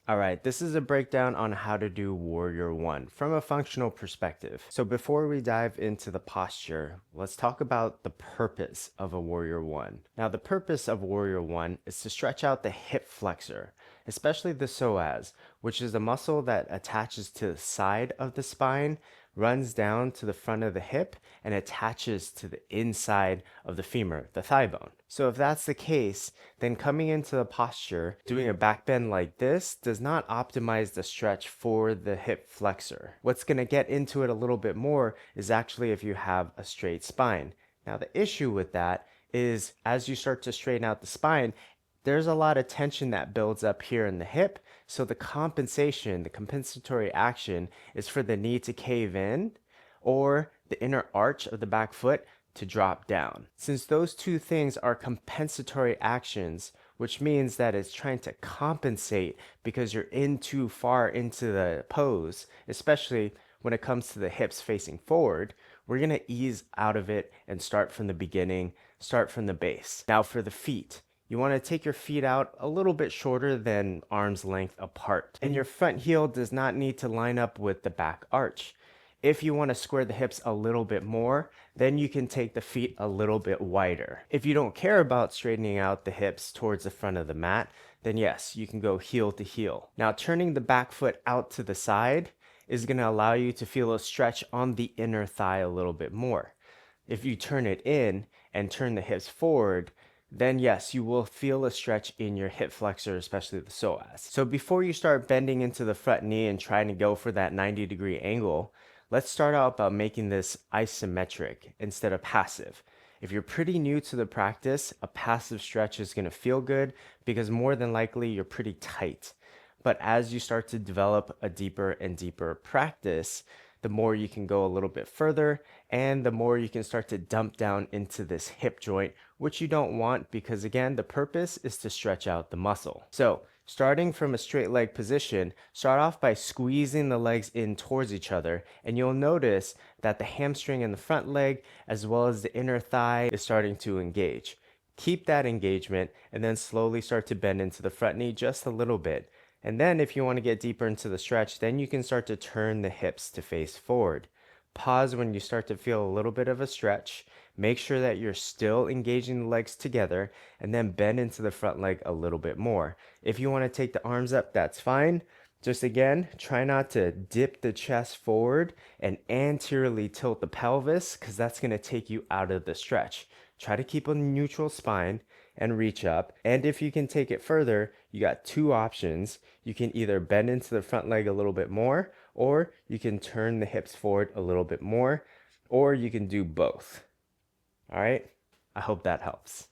All right, this is a breakdown on how to do Warrior One from a functional perspective. So before we dive into the posture, let's talk about the purpose of a Warrior One. Now, the purpose of Warrior One is to stretch out the hip flexor, especially the psoas, which is a muscle that attaches to the side of the spine, runs down to the front of the hip, and attaches to the inside of the femur, the thigh bone. So if that's the case, then coming into the posture, doing a back bend like this does not optimize the stretch for the hip flexor. What's going to get into it a little bit more is actually if you have a straight spine. Now the issue with that is as you start to straighten out the spine, there's a lot of tension that builds up here in the hip. So the compensatory action is for the knee to cave in or the inner arch of the back foot to drop down. Since those two things are compensatory actions, which means that it's trying to compensate because you're in too far into the pose, especially when it comes to the hips facing forward, we're going to ease out of it and start from the beginning, start from the base. Now for the feet. You want to take your feet out a little bit shorter than arm's length apart. And your front heel does not need to line up with the back arch. If you want to square the hips a little bit more, then you can take the feet a little bit wider. If you don't care about straightening out the hips towards the front of the mat, then yes, you can go heel to heel. Now turning the back foot out to the side is going to allow you to feel a stretch on the inner thigh a little bit more. If you turn it in and turn the hips forward, then yes, you will feel a stretch in your hip flexor, especially the psoas. So before you start bending into the front knee and trying to go for that 90-degree angle, let's start out by making this isometric instead of passive. If you're pretty new to the practice, a passive stretch is going to feel good because more than likely you're pretty tight. But as you start to develop a deeper and deeper practice, the more you can go a little bit further and the more you can start to dump down into this hip joint, which you don't want because again, the purpose is to stretch out the muscle. So starting from a straight leg position, start off by squeezing the legs in towards each other and you'll notice that the hamstring in the front leg as well as the inner thigh is starting to engage. Keep that engagement and then slowly start to bend into the front knee just a little bit. And then if you want to get deeper into the stretch, then you can start to turn the hips to face forward. Pause when you start to feel a little bit of a stretch. Make sure that you're still engaging the legs together and then bend into the front leg a little bit more. If you want to take the arms up, that's fine. Just again, try not to dip the chest forward and anteriorly tilt the pelvis because that's going to take you out of the stretch. Try to keep a neutral spine and reach up. And if you can take it further, you got two options. You can either bend into the front leg a little bit more, or you can turn the hips forward a little bit more, or you can do both. All right, I hope that helps.